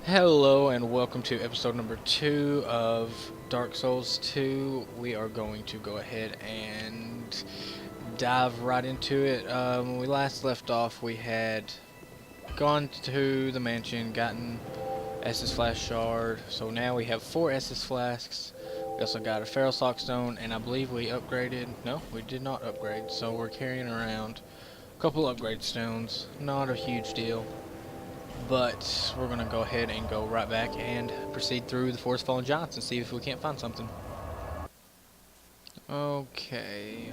Hello and welcome to episode number 2 of Dark Souls 2. We are going to go ahead and dive right into it. When we last left off, we had gone to the mansion, gotten Estus Flask Shard. So now we have 4 Estus Flasks. We also got a Feral Sock Stone, and I believe we upgraded. No, we did not upgrade. So we're carrying around a couple upgrade stones. Not a huge deal. But we're going to go ahead and go right back and proceed through the Forest Fallen Giants and see if we can't find something. Okay,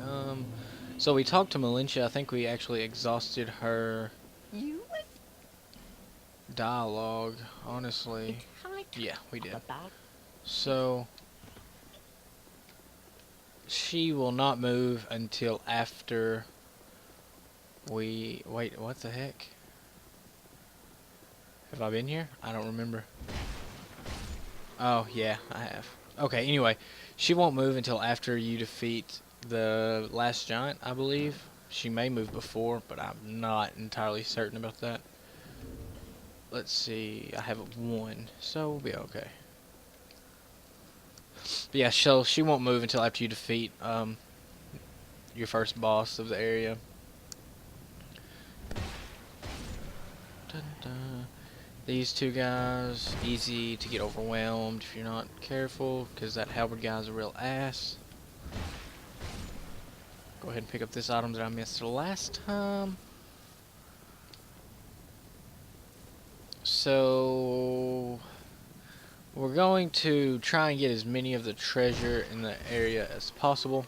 so we talked to Malintia. I think we actually exhausted her dialogue, honestly. Yeah, we did. So, she will not move until after we... Wait, what the heck? Have I been here? I don't remember. Oh, yeah, I have. Okay, anyway, she won't move until after you defeat the last giant, I believe. She may move before, but I'm not entirely certain about that. Let's see, I have a 1, so we'll be okay. But yeah, so she won't move until after you defeat your first boss of the area. Dun, dun. These two guys, easy to get overwhelmed if you're not careful, because that halberd guy's a real ass. Go ahead and pick up this item that I missed the last time. So we're going to try and get as many of the treasure in the area as possible.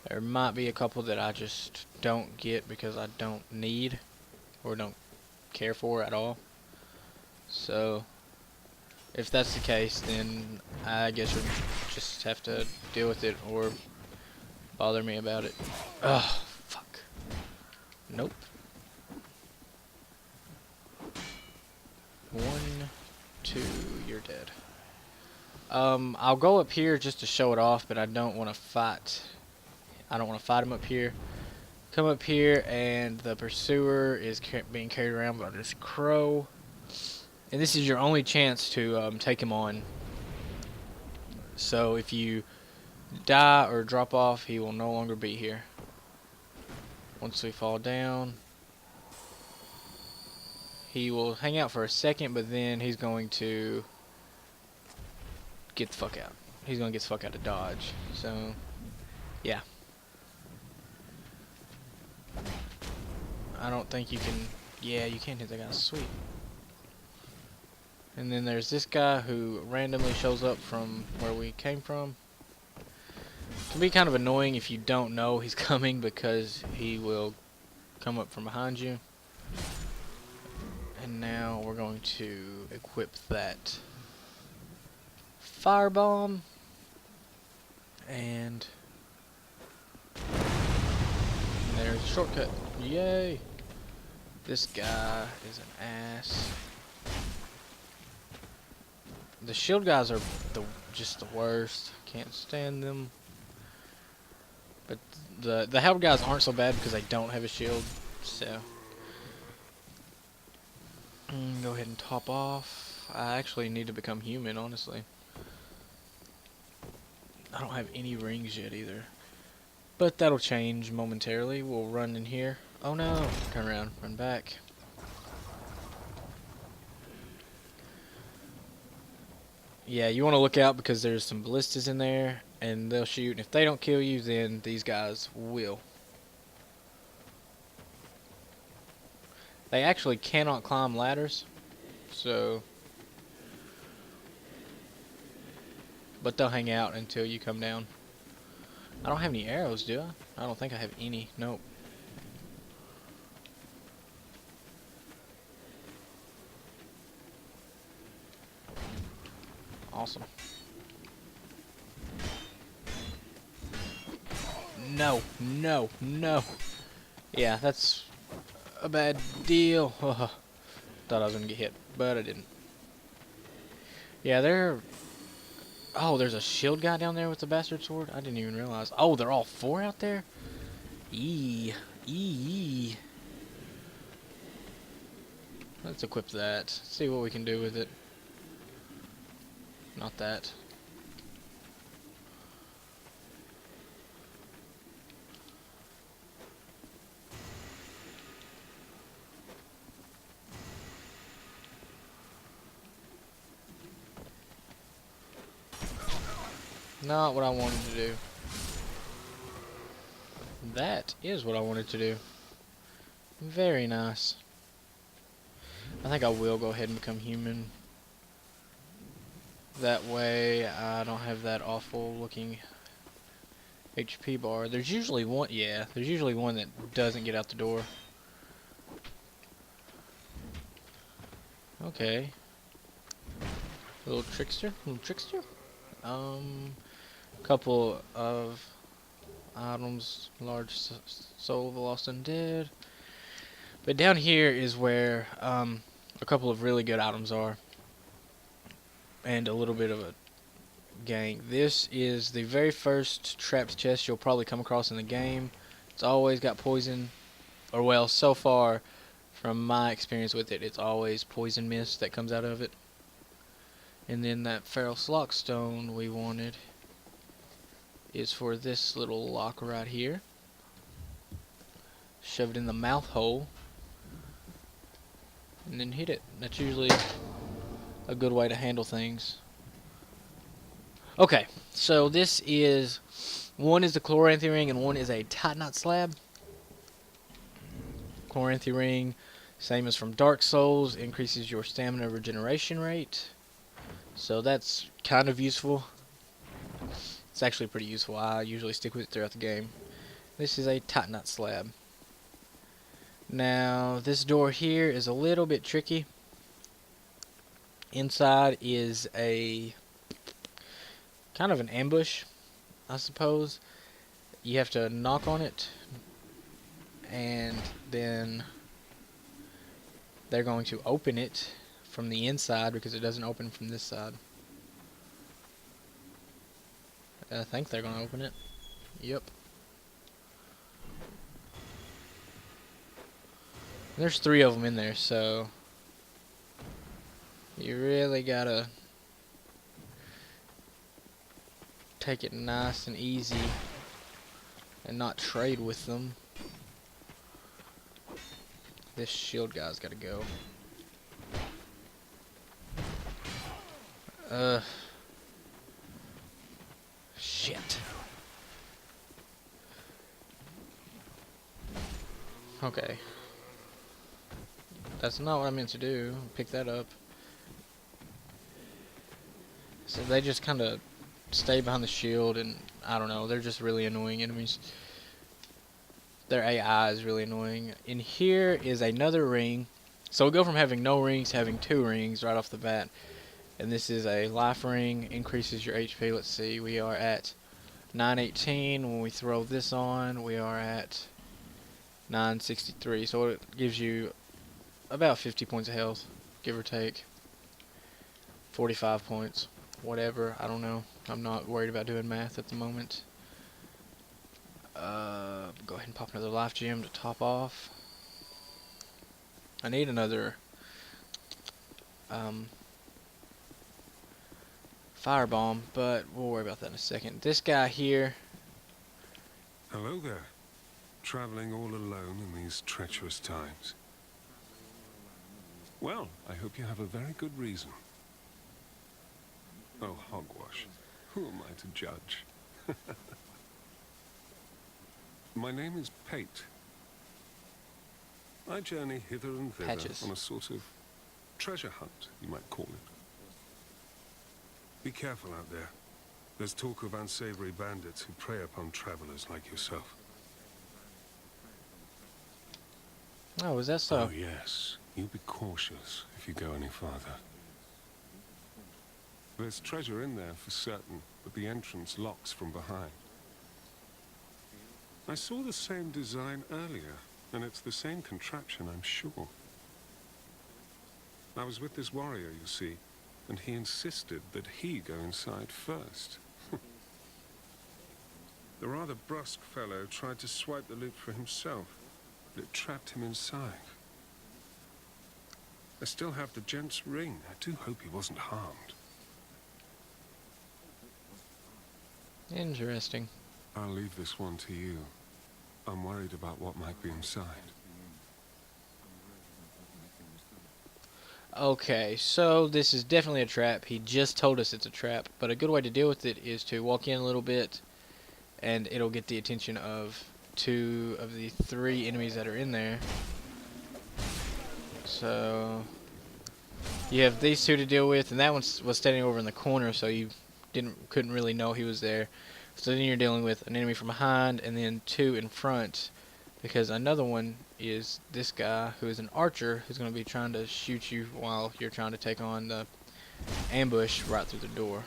There might be a couple that I just don't get because I don't need or don't care for at all. So if that's the case, then I guess you'll just have to deal with it or bother me about it. Ugh, fuck. Nope. 1, 2, you're dead. I'll go up here just to show it off, but I don't want to fight. I don't want to fight him up here. Come up here, and the pursuer is being carried around by this crow. And this is your only chance to take him on. So if you die or drop off, he will no longer be here. Once we fall down, he will hang out for a second, but then he's going to get the fuck out. He's going to get the fuck out of dodge. So, yeah. I don't think you can... Yeah, you can hit that guy. Sweet. And then there's this guy who randomly shows up from where we came from. It can be kind of annoying if you don't know he's coming because he will come up from behind you. And now we're going to equip that firebomb. And there's a shortcut. Yay! This guy is an ass. The shield guys are just the worst. Can't stand them. But the halberd guys aren't so bad because they don't have a shield. So go ahead and top off. I actually need to become human, honestly. I don't have any rings yet either. But that'll change momentarily. We'll run in here. Oh no! Turn around. Run back. Yeah, you want to look out because there's some ballistas in there, and they'll shoot, and if they don't kill you, then these guys will. They actually cannot climb ladders, so... But they'll hang out until you come down. I don't have any arrows, do I? I don't think I have any. Nope. Awesome. No, no, no. Yeah, that's a bad deal. Thought I was gonna get hit, but I didn't. Yeah, they're... Oh, there's a shield guy down there with the bastard sword? I didn't even realize. Oh, they're all 4 out there? Eee. Eee. Let's equip that. See what we can do with it. Not that. Not what I wanted to do. That is what I wanted to do. Very nice. I think I will go ahead and become human. That way I don't have that awful looking HP bar. There's usually one, yeah, there's usually one that doesn't get out the door. Okay. Little trickster? Little trickster? Couple of items. Large soul of the lost undead. But down here is where a couple of really good items are. And a little bit of a gang. This is the very first trapped chest you'll probably come across in the game. It's always got poison. Or well, so far, from my experience with it, it's always poison mist that comes out of it. And then that feral slock stone we wanted is for this little lock right here. Shove it in the mouth hole and then hit it. That's usually a good way to handle things. Okay, so this is, one is the chloranthy ring and one is a titanite slab. Chloranthy ring, same as from Dark Souls, increases your stamina regeneration rate. So that's kind of useful. It's actually pretty useful. I usually stick with it throughout the game. This is a titanite slab. Now, this door here is a little bit tricky. Inside is a kind of an ambush, I suppose. You have to knock on it, and then they're going to open it from the inside because it doesn't open from this side. I think they're going to open it. Yep. There's 3 of them in there, so you really gotta take it nice and easy and not trade with them. This shield guy's gotta go. Shit. Okay. That's not what I meant to do. Pick that up. So they just kind of stay behind the shield, and I don't know, they're just really annoying enemies. Their AI is really annoying. In here is another ring. So we go from having no rings to having 2 rings right off the bat. And this is a life ring, increases your HP. Let's see, we are at 918. When we throw this on, we are at 963. So it gives you about 50 points of health, give or take. 45 points, whatever, I don't know. I'm not worried about doing math at the moment. Go ahead and pop another life gem to top off. I need another firebomb, but we'll worry about that in a second. This guy here. Hello there. Traveling all alone in these treacherous times. Well, I hope you have a very good reason. Oh, hogwash. Who am I to judge? My name is Pate. I journey hither and thither on a sort of treasure hunt, you might call it. Be careful out there. There's talk of unsavory bandits who prey upon travelers like yourself. Oh, is that so? Oh, yes. You be cautious if you go any farther. There's treasure in there for certain, but the entrance locks from behind. I saw the same design earlier, and it's the same contraption, I'm sure. I was with this warrior, you see, and he insisted that he go inside first. The rather brusque fellow tried to swipe the loot for himself, but it trapped him inside. I still have the gent's ring. I do hope he wasn't harmed. Interesting. I'll leave this one to you. I'm worried about what might be inside. Okay, so this is definitely a trap. He just told us it's a trap, but a good way to deal with it is to walk in a little bit, and it'll get the attention of 2 of the 3 enemies that are in there. So you have these 2 to deal with, and that one was standing over in the corner, so you couldn't really know he was there. So then you're dealing with an enemy from behind, and then 2 in front, because another one is this guy who is an archer who's going to be trying to shoot you while you're trying to take on the ambush right through the door.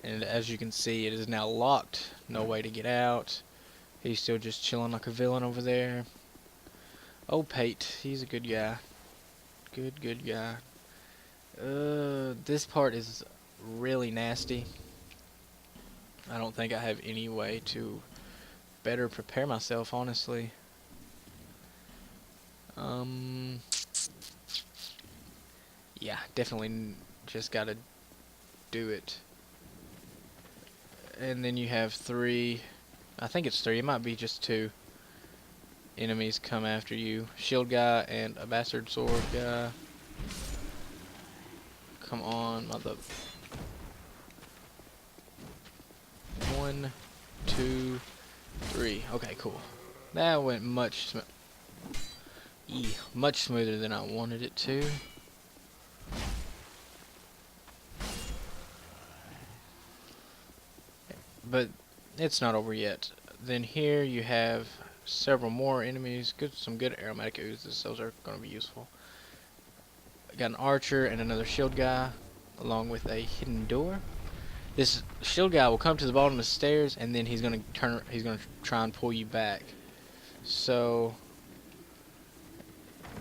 And as you can see, it is now locked. No way to get out. He's still just chilling like a villain over there. Oh, Pate, he's a good guy. Good guy. This part is really nasty. I don't think I have any way to better prepare myself, honestly. Yeah, definitely just gotta do it. And then you have 3, I think it's 3, it might be just 2 enemies come after you. Shield guy and a bastard sword guy. Come on, mother. 1, 2, 3. Okay, cool. That went much smoother than I wanted it to. But it's not over yet. Then here you have several more enemies. Some good aromatic oozes. Those are going to be useful. Got an archer and another shield guy, along with a hidden door. This shield guy will come to the bottom of the stairs, and then he's going to try and pull you back. So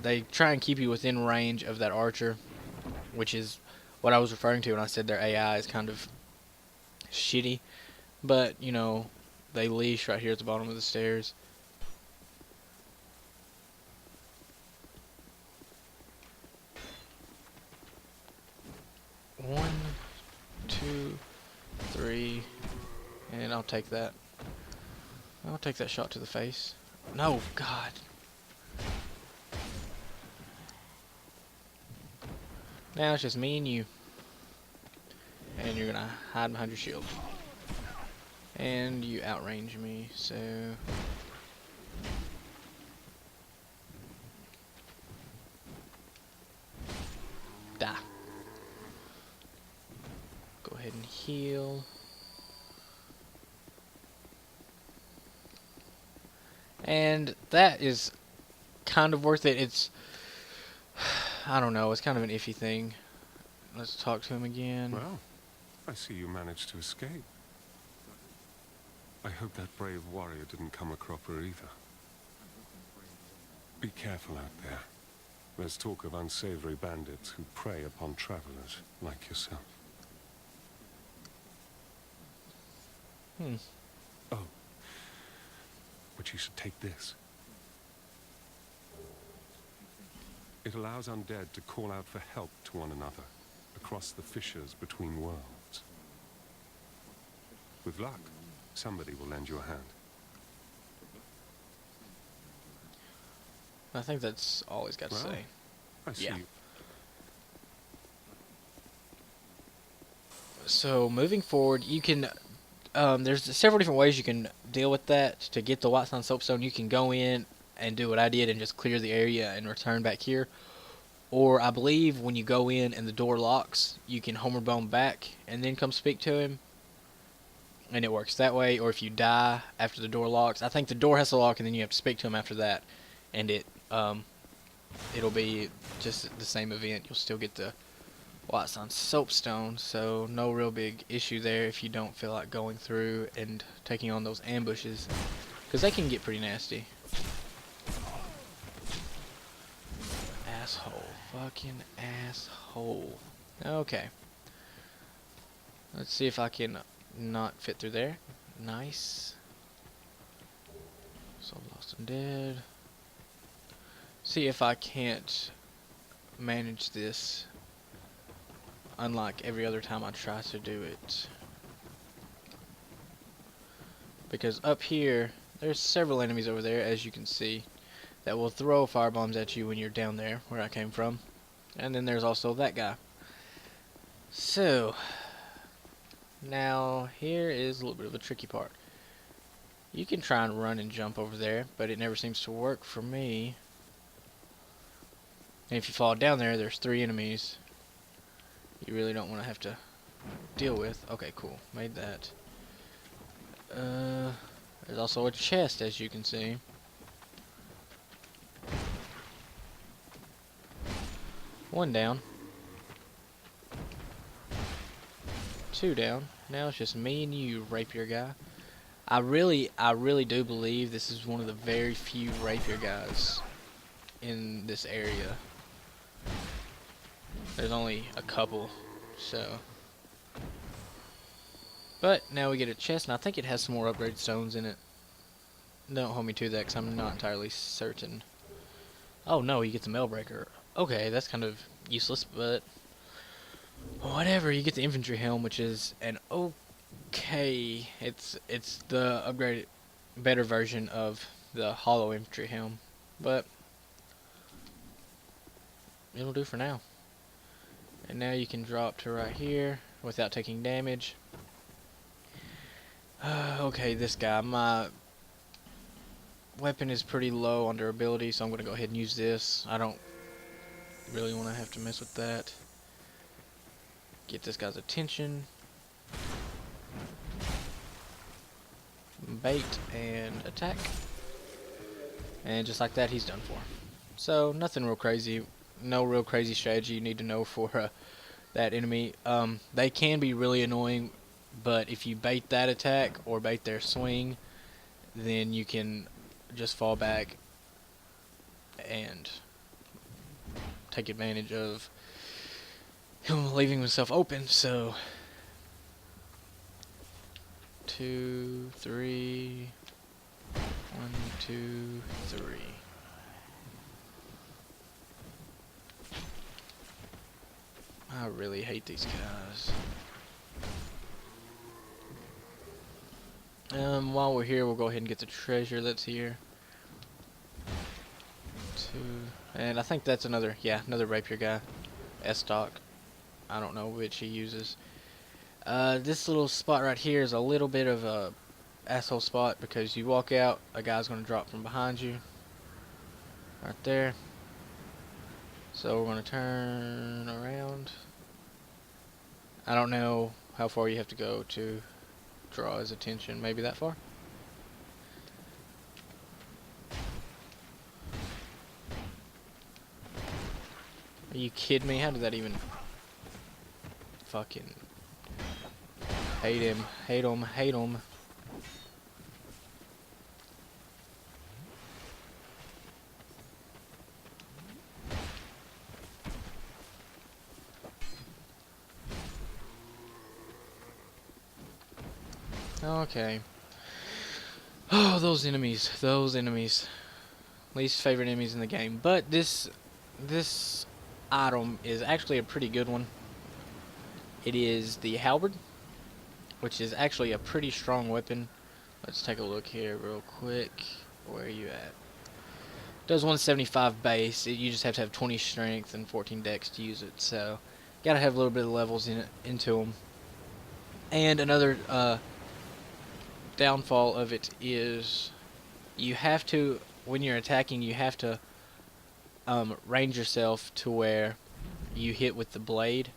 they try and keep you within range of that archer, which is what I was referring to when I said their AI is kind of shitty. But, you know, they leash right here at the bottom of the stairs. One, 2, 3, and I'll take that. I'll take that shot to the face. No, God. Now it's just me and you. And you're gonna hide behind your shield. And you outrange me, so... Die. Go ahead and heal. And that is kind of worth it. It's... I don't know, it's kind of an iffy thing. Let's talk to him again. Well, I see you managed to escape. I hope that brave warrior didn't come a cropper either. Be careful out there. There's talk of unsavory bandits who prey upon travelers like yourself. Oh, but you should take this. It allows undead to call out for help to one another across the fissures between worlds. With luck, somebody will lend you a hand. I think that's all he's got to say. I see. Yeah. So moving forward, you can there's several different ways you can deal with that. To get the White Sun Soapstone, you can go in and do what I did and just clear the area and return back here. Or I believe when you go in and the door locks, you can Homer Bone back and then come speak to him. And it works that way. Or if you die after the door locks, I think the door has to lock and then you have to speak to him after that. And it'll be just the same event. You'll still get the White Sun Soapstone, so no real big issue there if you don't feel like going through and taking on those ambushes, because they can get pretty nasty. Asshole. Fucking asshole. Okay. Let's see if I can not fit through there. Nice. So lost and dead. See if I can't manage this unlike every other time I try to do it. because up here there's several enemies over there, as you can see, that will throw firebombs at you when you're down there where I came from. And then there's also that guy. So now here is a little bit of a tricky part. You can try and run and jump over there, but it never seems to work for me. And if you fall down there, there's 3 enemies you really don't want to have to deal with. Okay, cool. Made that. There's also a chest, as you can see. One down. 2 down. Now it's just me and you, rapier guy. I really do believe this is one of the very few rapier guys in this area. There's only a couple, so. But now we get a chest, and I think it has some more upgrade stones in it. Don't hold me to that, because I'm not entirely certain. Oh no, you get the Mailbreaker. Okay, that's kind of useless, but whatever. You get the infantry helm, which is an okay. It's the upgraded, better version of the hollow infantry helm, but it'll do for now. And now you can drop to right here without taking damage. Okay, this guy, my weapon is pretty low on durability, so I'm going to go ahead and use this. I don't really want to have to mess with that. Get this guy's attention. Bait and attack. And just like that, he's done for. So, nothing real crazy. No real crazy strategy you need to know for that enemy. They can be really annoying, but if you bait that attack or bait their swing, then you can just fall back and take advantage of him leaving himself open. So 2, 3, 1, 2, 3. I really hate these guys. While we're here, we'll go ahead and get the treasure that's here. 2, and I think that's another rapier guy. S-Stock. I don't know which he uses. This little spot right here is a little bit of a asshole spot, because you walk out, a guy's going to drop from behind you. Right there. So we're going to turn around. I don't know how far you have to go to draw his attention. Maybe that far? Are you kidding me? How did that even... Fucking... Hate him. Hate him. Hate him. Okay. Oh, those enemies. Those enemies. Least favorite enemies in the game. But this item is actually a pretty good one. It is the halberd, which is actually a pretty strong weapon. Let's take a look here real quick. Where are you at? Does 175 base. You just have to have 20 strength and 14 dex to use it. So, gotta have a little bit of levels into them. And another downfall of it is you have to, when you're attacking, you have to range yourself to where you hit with the blade,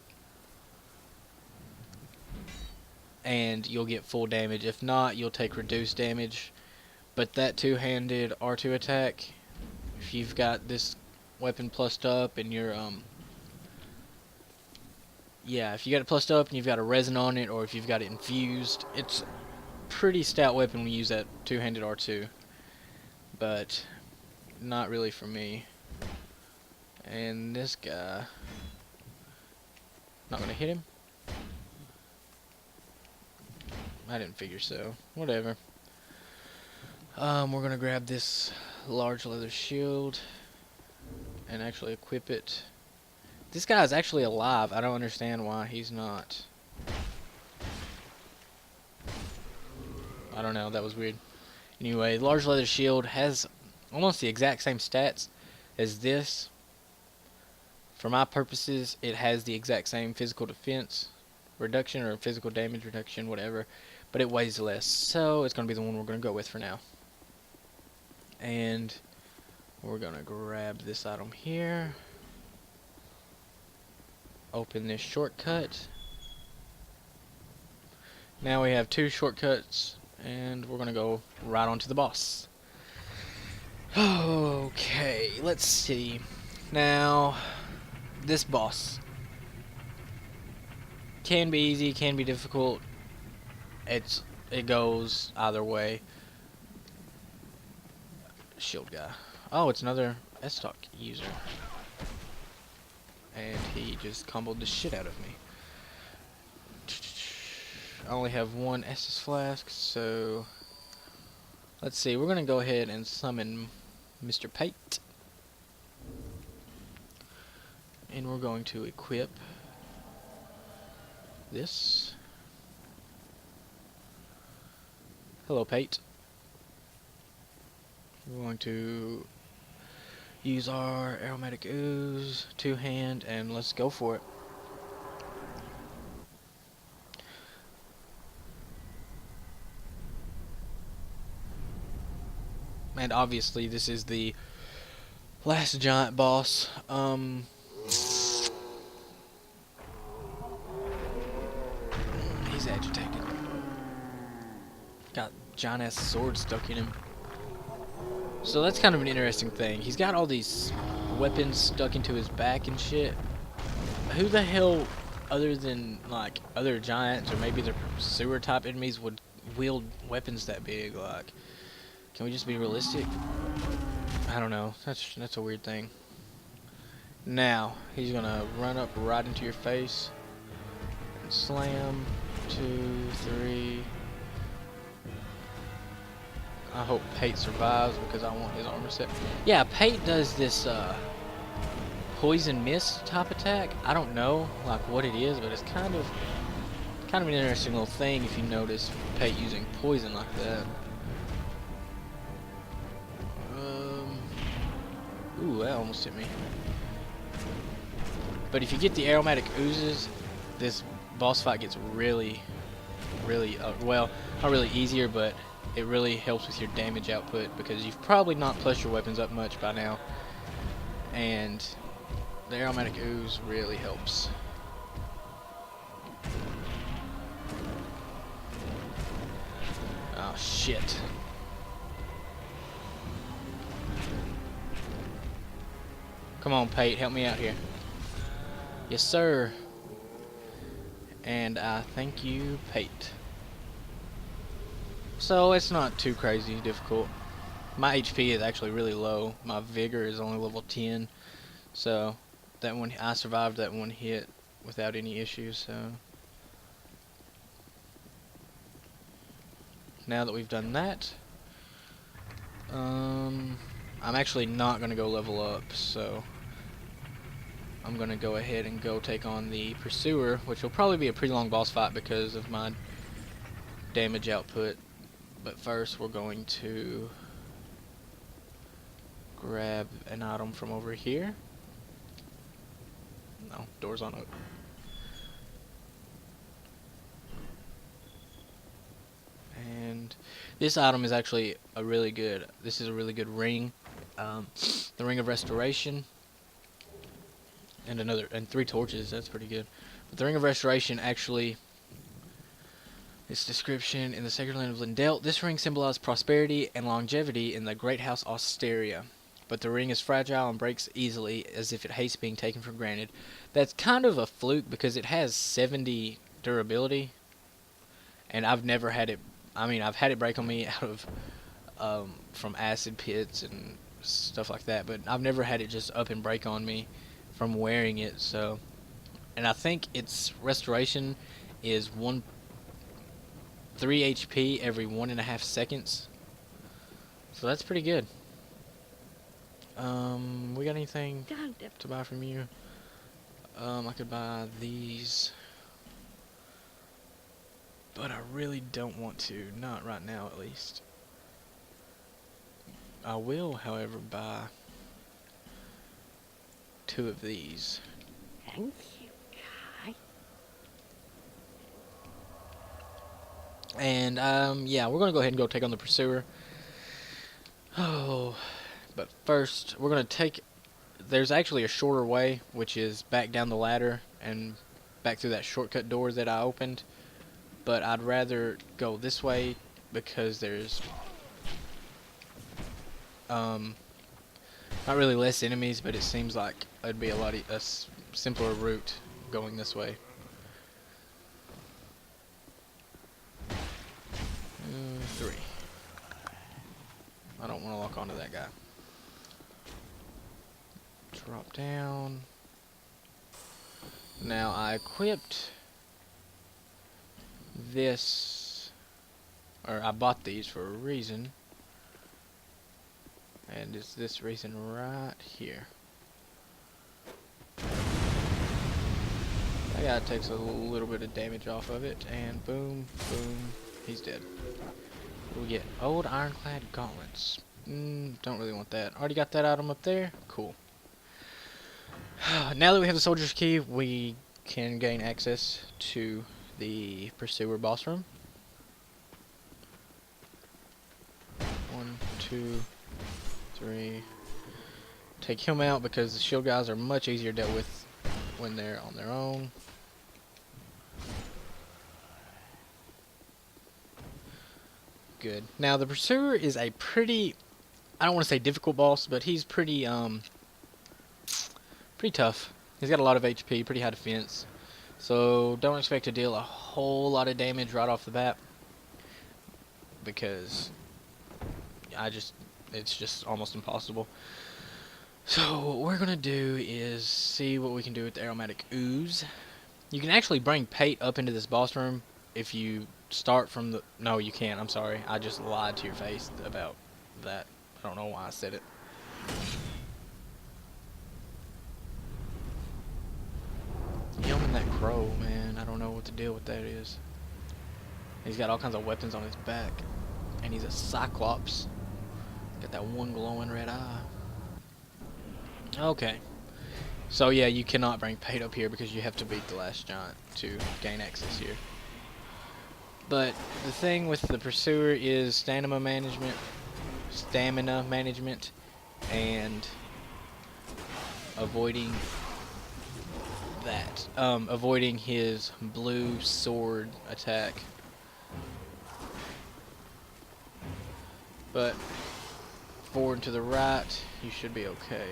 and you'll get full damage. If not, you'll take reduced damage. But that two-handed R2 attack, if you've got this weapon plussed up and you're if you got it plussed up and you've got a resin on it, or if you've got it infused, it's pretty stout weapon when you use that two-handed R2, but not really for me. And this guy, not gonna hit him. I didn't figure so. Whatever. We're gonna grab this large leather shield and actually equip it. This guy is actually alive. I don't understand why he's not. I don't know, that was weird. Anyway, large leather shield has almost the exact same stats as this. For my purposes, it has the exact same physical defense reduction or physical damage reduction, whatever, but it weighs less, so it's going to be the one we're going to go with for now. And we're going to grab this item here, open this shortcut. Now we have 2 shortcuts, and we're going to go right on to the boss. Okay, let's see. Now, this boss can be easy, can be difficult. It goes either way. Shield guy. Oh, it's another S-Stock user. And he just comboed the shit out of me. I only have 1 Estus flask, so let's see. We're gonna go ahead and summon Mr. Pate. And we're going to equip this. Hello, Pate. We're going to use our aromatic ooze, 2-hand, and let's go for it. And obviously this is the last giant boss. He's agitated. Got giant ass sword stuck in him. So that's kind of an interesting thing. He's got all these weapons stuck into his back and shit. Who the hell, other than like other giants or maybe the sewer type enemies, would wield weapons that big? Like, can we just be realistic? I don't know. That's a weird thing. Now he's gonna run up right into your face and slam. 2, 3. I hope Pate survives because I want his armor set. Yeah, Pate does this poison mist type attack. I don't know like what it is, but it's kind of an interesting little thing if you notice Pate using poison like that. Ooh, that almost hit me. But if you get the aromatic oozes, this boss fight gets really, well, not really easier, but it really helps with your damage output because you've probably not plussed your weapons up much by now. And the aromatic ooze really helps. Oh, shit. Come on, Pate, help me out here. Yes, sir. And I thank you, Pate. So it's not too crazy difficult. My HP is actually really low. My vigor is only level 10. So that one, I survived that one hit without any issues. So now that we've done that, I'm actually not going to go level up. So I'm going to go ahead and go take on the Pursuer, which will probably be a pretty long boss fight because of my damage output. But first we're going to grab an item from over here. No, door's on open. And this item is actually this is a really good ring. The Ring of Restoration. And 3 torches, that's pretty good. But the Ring of Restoration actually, its description: in the sacred land of Lindelt, this ring symbolizes prosperity and longevity in the great house Austeria. But the ring is fragile and breaks easily, as if it hates being taken for granted. That's kind of a fluke because it has 70 durability, and I've never had it. I mean, I've had it break on me out of from acid pits and stuff like that, but I've never had it just up and break on me from wearing it. So, and I think its restoration is 3 HP every 1.5 seconds. So that's pretty good. We got anything to buy from you? I could buy these. but I really don't want to. Not right now, at least. I will, however, buy 2 of these. Thank you, Kai. And, yeah, we're going to go ahead and go take on the Pursuer. Oh, but first, we're going to take... There's actually a shorter way, which is back down the ladder and back through that shortcut door that I opened. But I'd rather go this way because there's... not really less enemies, but it seems like it'd be a simpler route going this way. 3. I don't want to lock onto that guy. Drop down. Now I equipped this, or I bought these for a reason. And it's this reason right here. That guy takes a little bit of damage off of it, and boom, boom, he's dead. What do we get? Old ironclad gauntlets. Don't really want that. Already got that item up there? Cool. Now that we have the soldier's key, we can gain access to the Pursuer boss room. 1, 2, 3. Take him out because the shield guys are much easier dealt with when they're on their own. Good. Now the Pursuer is a pretty, I don't want to say difficult boss, but he's pretty tough. He's got a lot of HP, pretty high defense. So don't expect to deal a whole lot of damage right off the bat, because it's just almost impossible. So what we're gonna do is see what we can do with the aromatic ooze. You can actually bring Pate up into this boss room if you start from the... No, you can't. I'm sorry. I just lied to your face about that. I don't know why I said it. Him and that crow, man. I don't know what the deal with that is. He's got all kinds of weapons on his back. And he's a Cyclops. Got that one glowing red eye. Okay. So yeah, you cannot bring Pate up here because you have to beat the last giant to gain access here. But the thing with the Pursuer is stamina management, and avoiding that. Avoiding his blue sword attack. But forward to the right, you should be okay.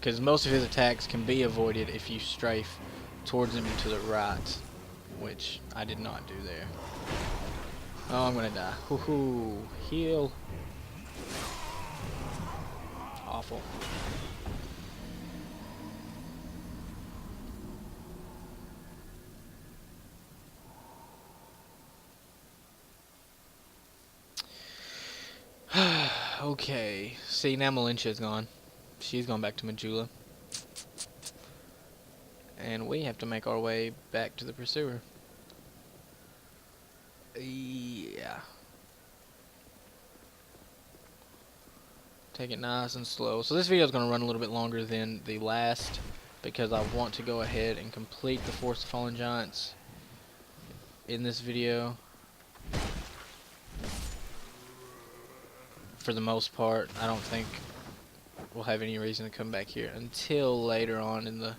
Because most of his attacks can be avoided if you strafe towards him and to the right, which I did not do there. Oh, I'm gonna die. Hoo-hoo. Heal. Awful. Okay. See, now Melintia's gone. She's gone back to Majula. And we have to make our way back to the Pursuer. Yeah. Take it nice and slow. So this video is going to run a little bit longer than the last, because I want to go ahead and complete the Force of Fallen Giants in this video. For the most part, I don't think we'll have any reason to come back here until later on in the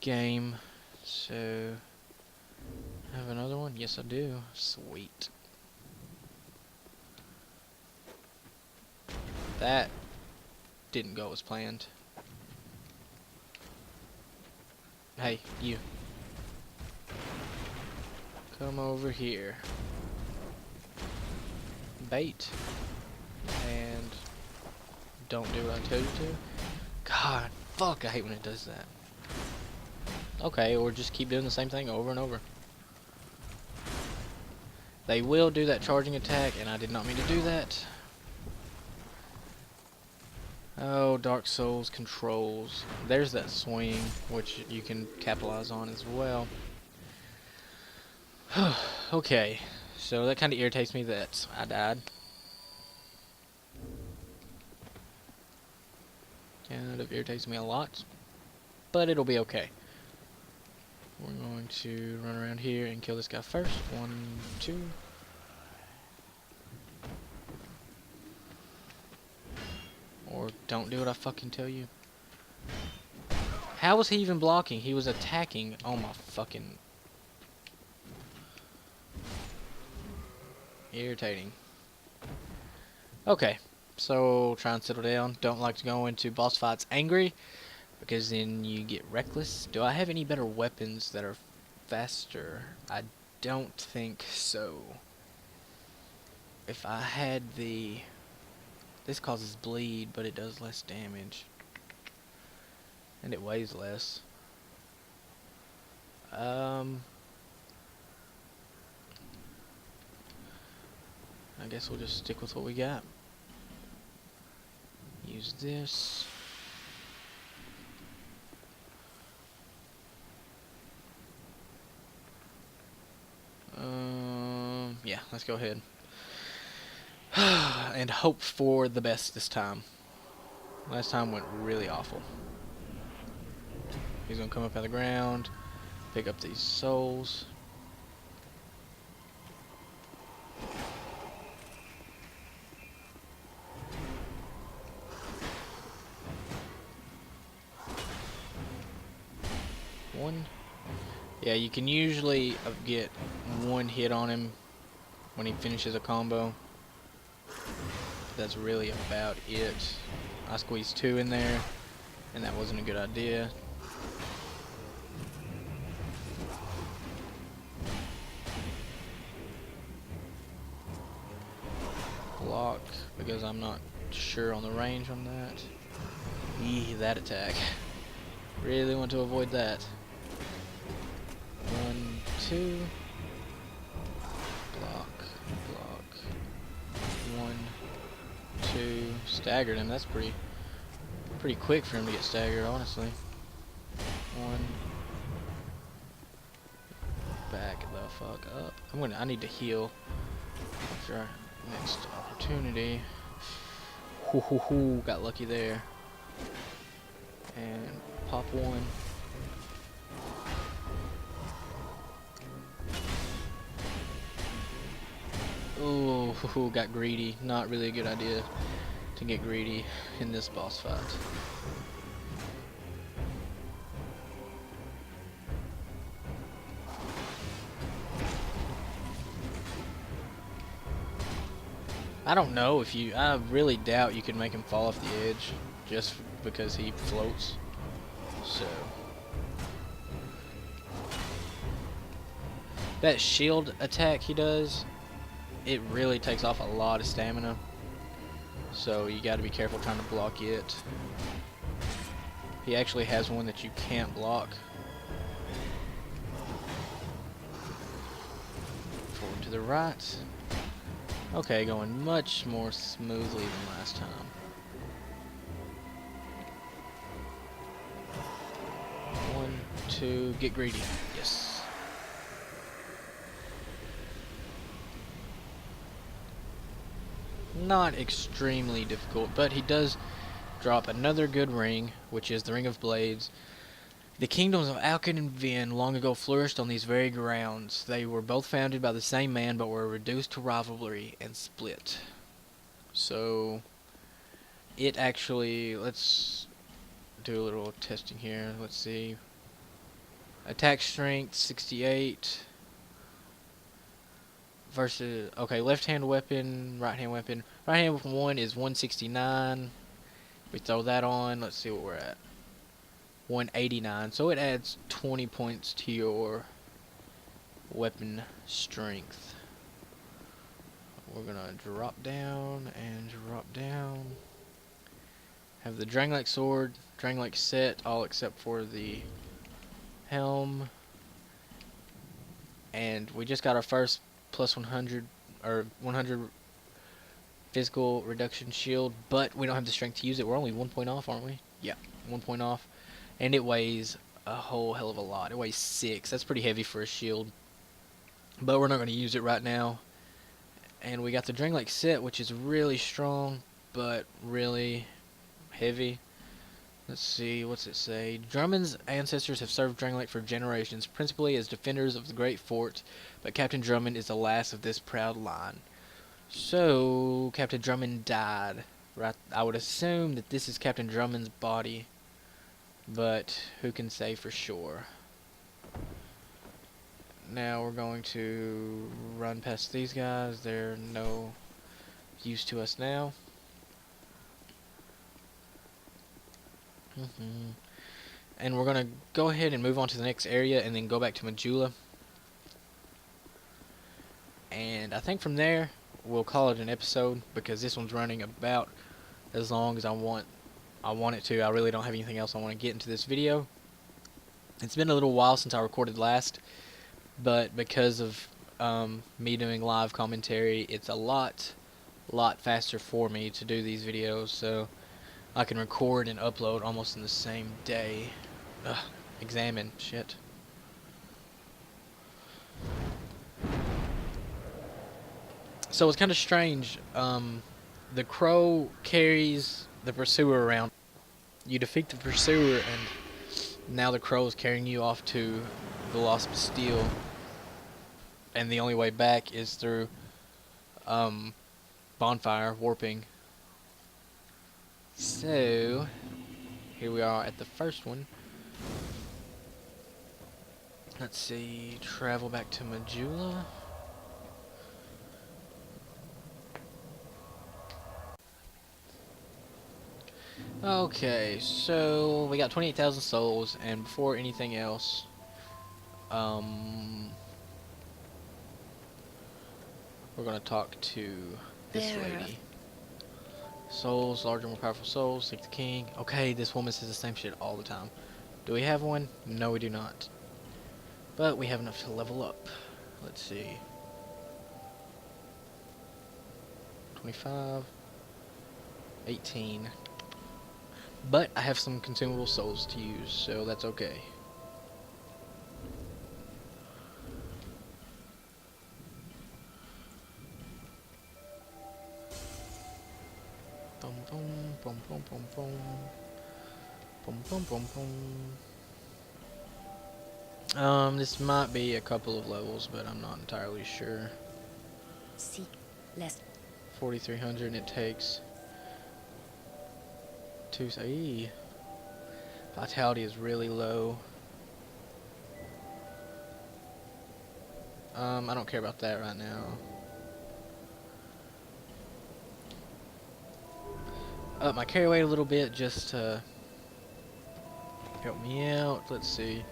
game. So, I have another one? Yes, I do. Sweet. That didn't go as planned. Hey, you. Come over here. Bait. And don't do what I told you to. God, fuck, I hate when it does that. Okay, or just keep doing the same thing over and over. They will do that charging attack, and I did not mean to do that. Oh, Dark Souls controls. There's that swing, which you can capitalize on as well. Okay, so that kind of irritates me that I died. Kind of irritates me a lot, but it'll be okay. We're going to run around here and kill this guy first. 1, 2. Or don't do what I fucking tell you. How was he even blocking? He was attacking. Oh my fucking... irritating. Okay, so try and settle down. Don't like to go into boss fights angry, because then you get reckless. Do I have any better weapons that are faster? I don't think so. If I had the... this causes bleed, but it does less damage. And it weighs less. I guess we'll just stick with what we got. Use this. Yeah, let's go ahead. And hope for the best this time. Last time went really awful. He's gonna come up out of the ground, pick up these souls. One. Yeah, you can usually get one hit on him when he finishes a combo. That's really about it. I squeezed 2 in there, and that wasn't a good idea. Block, because I'm not sure on the range on that. Eee, that attack. Really want to avoid that. 1, 2. Block, block. 1, 2. Staggered him. That's pretty quick for him to get staggered, honestly. 1. Back the fuck up. I need to heal after our next opportunity. Hoo hoo hoo, got lucky there. And pop 1. Ooh, got greedy. Not really a good idea to get greedy in this boss fight. I don't know if you... I really doubt you could make him fall off the edge just because he floats. So... that shield attack he does, it really takes off a lot of stamina. So you gotta be careful trying to block it. He actually has one that you can't block. Forward to the right. Okay, going much more smoothly than last time. 1, 2, get greedy. Yes. Not extremely difficult, but he does drop another good ring, which is the Ring of Blades. The kingdoms of Alkin and Vin long ago flourished on these very grounds. They were both founded by the same man, but were reduced to rivalry and split. So, it actually... let's do a little testing here. Let's see. Attack strength, 68. Versus... okay, left-hand weapon, right-hand weapon. Right-hand weapon 1 is 169. We throw that on. Let's see what we're at. 189, so it adds 20 points to your weapon strength. We're gonna drop down and drop down. Have the Drangleic sword, Drangleic set, all except for the helm. And we just got our first plus 100 or 100 physical reduction shield, but we don't have the strength to use it. We're only 1 point off, aren't we? Yeah, 1 point off. And it weighs a whole hell of a lot. It weighs 6. That's pretty heavy for a shield. but we're not going to use it right now. And we got the Drink Lake set, which is really strong, but really heavy. Let's see, what's it say? Drummond's ancestors have served Drink Lake for generations, principally as defenders of the great fort, but Captain Drummond is the last of this proud line. So, Captain Drummond died. Right? I would assume that this is Captain Drummond's body, but who can say for sure? Now we're going to run past these guys. They're no use to us now. And we're going to go ahead and move on to the next area and then go back to Majula. And I think from there we'll call it an episode, because this one's running about as long as I want it to. I really don't have anything else I want to get into this video. It's been a little while since I recorded last, but because of me doing live commentary, it's a lot faster for me to do these videos, so I can record and upload almost in the same day. Ugh, examine, shit. So it's kind of strange. The crow carries the pursuer around. You defeat the pursuer, and now the crow is carrying you off to the Lost Bastille. And the only way back is through bonfire warping. So here we are at the first one. Let's see, travel back to Majula. Okay, so we got 28,000 souls, and before anything else, we're gonna talk to this lady. Souls, larger, more powerful souls, seek the king. Okay, this woman says the same shit all the time. Do we have one? No, we do not. But we have enough to level up. Let's see. 25, 18. But I have some consumable souls to use, so that's okay. Boom, boom, boom, boom, boom, boom. Boom, boom, boom, boom. This might be a couple of levels, but I'm not entirely sure. See, less 4,300, and it takes 2. Vitality is really low. I don't care about that right now. Up my carry weight a little bit just to help me out. Let's see.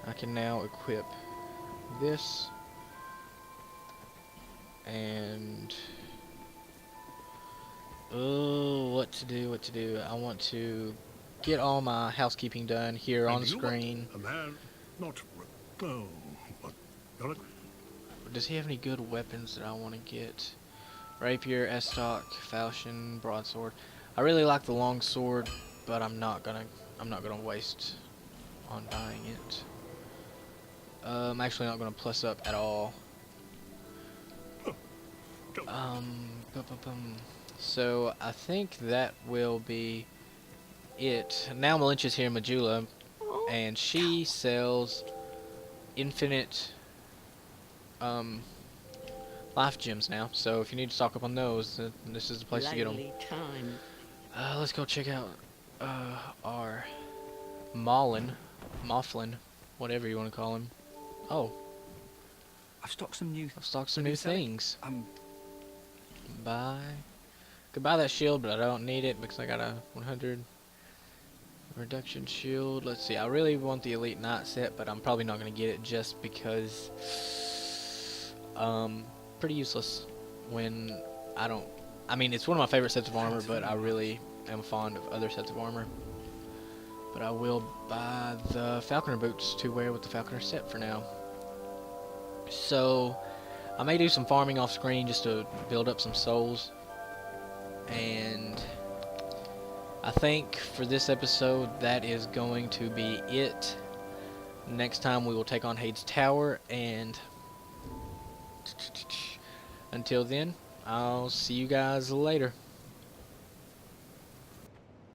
I can now equip this. And oh, what to do. I want to get all my housekeeping done here on the screen. A man, not oh, what? Does he have any good weapons that I want to get? Rapier, estoc, falchion, broadsword. I really like the long sword, but I'm not gonna waste on buying it. I'm actually not gonna plus up at all. So I think that will be it. Now Malincha's here in Majula, and she sells infinite life gems now. So if you need to stock up on those, this is the place to get them. time. Let's go check out our Mouflin, whatever you want to call him. Oh, I've stocked some new things. Buy. Could buy that shield, but I don't need it because I got a 100 reduction shield. Let's see. I really want the Elite Knight set, but I'm probably not going to get it just because pretty useless when I don't. I mean, it's one of my favorite sets of armor, but I really am fond of other sets of armor. But I will buy the Falconer boots to wear with the Falconer set for now. So I may do some farming off screen just to build up some souls. And I think for this episode that is going to be it. Next time we will take on Hades Tower, and Until then, I'll see you guys later.